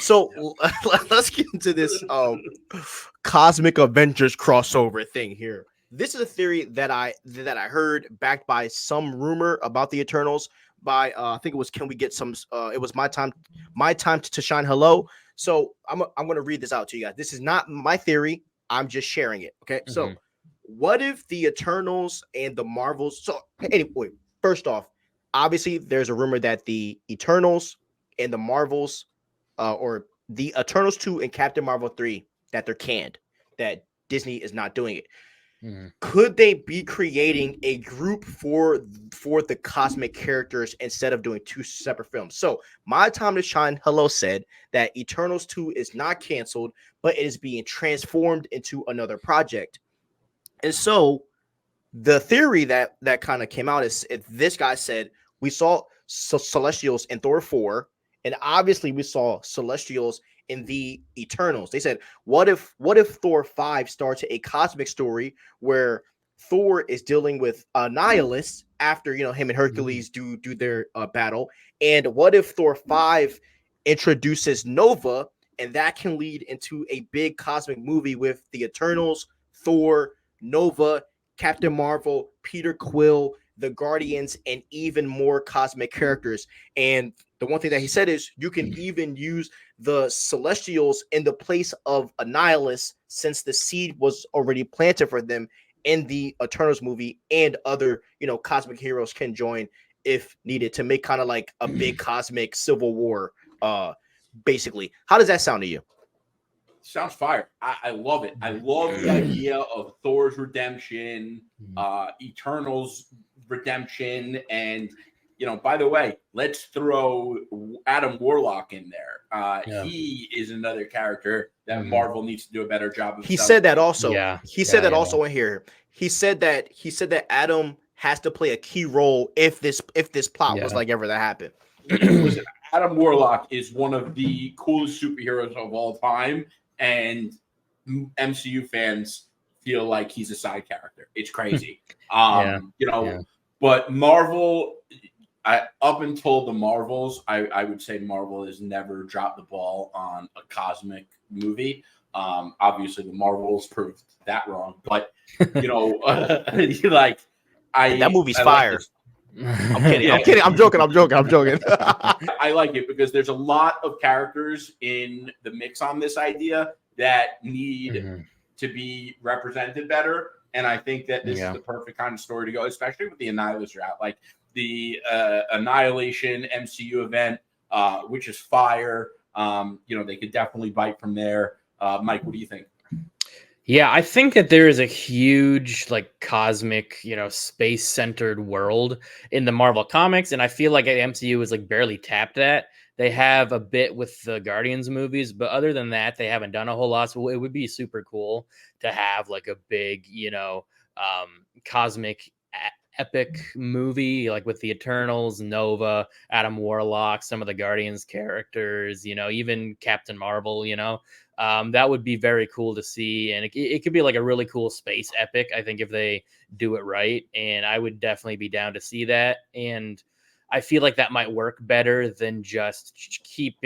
So let's get into this cosmic Avengers crossover thing here. This is a theory that I heard backed by some rumor about the Eternals by I think it was Can We Get Some it was My Time to Shine Hello. So I'm going to read this out to you guys. This is not my theory. I'm just sharing it. Okay? So what if the Eternals and the Marvels, so anyway, first off, obviously there's a rumor that the Eternals and the Marvels or the Eternals 2 and Captain Marvel 3 that they're canned, that Disney is not doing it. Could they be creating a group for the cosmic characters instead of doing two separate films? So My Time to Shine Hello said that Eternals 2 is not canceled, but it is being transformed into another project. And so the theory that kind of came out is this guy said we saw Celestials in Thor 4, and obviously we saw Celestials in the Eternals. They said, what if Thor 5 starts a cosmic story where Thor is dealing with Annihilus after him and Hercules do their battle, and what if Thor 5 introduces Nova, and that can lead into a big cosmic movie with the Eternals, Thor, Nova, Captain Marvel, Peter Quill, the Guardians, and even more cosmic characters. And the one thing that he said is you can even use the Celestials in the place of Annihilus, since the seed was already planted for them in the Eternals movie, and other cosmic heroes can join if needed to make kind of like a big cosmic civil war. Basically, how does that sound to you? Sounds fire. I love it. I love the idea of Thor's redemption, Eternals redemption, and by the way, let's throw Adam Warlock in there. He is another character that Marvel needs to do a better job of. He said that also. He said that also in here. He said that Adam has to play a key role if this plot was like ever to happen. Listen, Adam Warlock is one of the coolest superheroes of all time, and MCU fans feel like he's a side character. It's crazy. But Marvel, up until the Marvels, I would say Marvel has never dropped the ball on a cosmic movie. Obviously, the Marvels proved that wrong, but that movie's fire. I'm kidding. I'm kidding. I'm joking. I like it because there's a lot of characters in the mix on this idea that need to be represented better. And I think that this is the perfect kind of story to go, especially with the Annihilus route. Like the Annihilation MCU event, which is fire. They could definitely bite from there. Mike, what do you think? Yeah, I think that there is a huge cosmic, space-centered world in the Marvel comics, and I feel like MCU is barely tapped that. They have a bit with the Guardians movies, but other than that, they haven't done a whole lot. So it would be super cool to have a big, cosmic epic movie with the Eternals, Nova, Adam Warlock, some of the Guardians characters, even Captain Marvel, that would be very cool to see. And it could be a really cool space epic, I think, if they do it right. And I would definitely be down to see that. And I feel like that might work better than just keep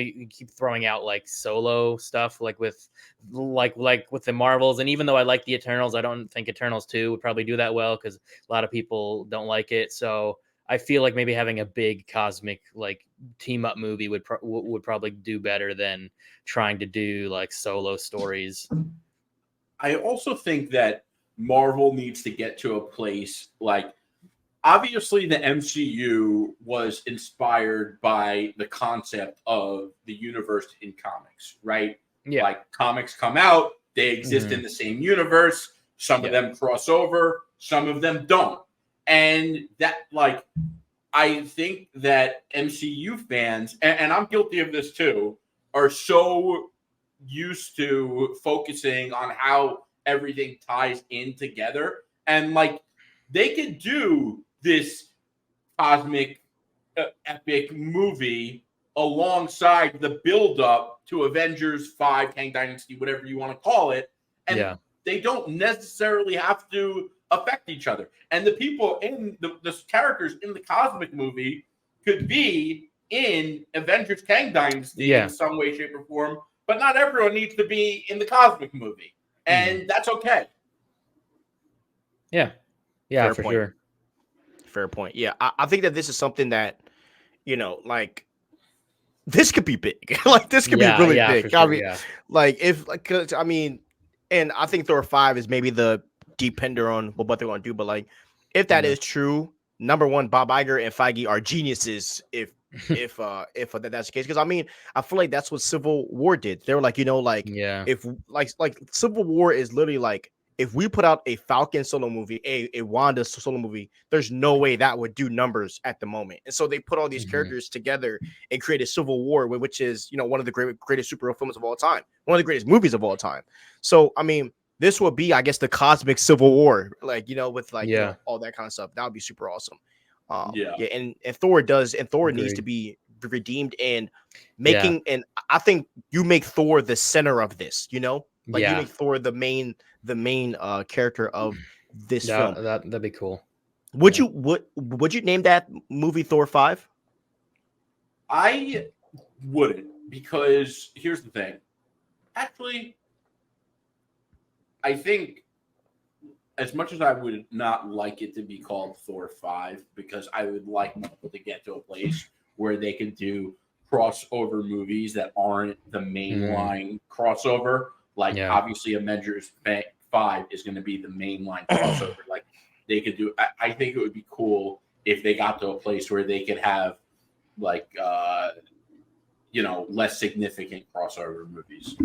throwing out solo stuff with the Marvels. And even though I like the Eternals, I don't think Eternals 2 would probably do that well because a lot of people don't like it. So I feel like maybe having a big cosmic team up movie would probably do better than trying to do solo stories. I also think that Marvel needs to get to a place obviously the MCU was inspired by the concept of the universe in comics, right? Yeah. Comics come out, they exist in the same universe. Some of them cross over, some of them don't. And that I think that MCU fans, and I'm guilty of this too, are so used to focusing on how everything ties in together. And they could do this cosmic epic movie alongside the build-up to Avengers 5, Kang Dynasty, whatever you want to call it. And they don't necessarily have to affect each other. And the people in the characters in the cosmic movie could be in Avengers Kang Dynasty Yeah. in some way, shape, or form, but not everyone needs to be in the cosmic movie. And that's okay. Yeah. Fair For point. sure. Fair point. Yeah, I think that this is something that, like this could be big. Like this could be really big. For sure, Like if like 'cause, I mean, and I think Thor 5 is maybe the depender on what they're going to do. But like, if that is true, number one, Bob Iger and Feige are geniuses. If that's the case, because I mean, I feel like that's what Civil War did. They were like, if like Civil War is literally like, if we put out a Falcon solo movie, a Wanda solo movie, there's no way that would do numbers at the moment. And so they put all these characters together and created Civil War, which is, one of the greatest superhero films of all time, one of the greatest movies of all time. So, I mean, this will be, I guess, the cosmic Civil War, like, with like, all that kind of stuff. That would be super awesome. And Thor needs to be redeemed and making, and I think you make Thor the center of this, like you make Thor the main character of this film. That'd be cool. Would you name that movie Thor 5? I wouldn't, because here's the thing. Actually, I think as much as I would not like it to be called Thor 5, because I would like Marvel to get to a place where they can do crossover movies that aren't the mainline crossover. Like, obviously, Avengers 5 is going to be the mainline crossover. Like, they could do. I think it would be cool if they got to a place where they could have, like, less significant crossover movies.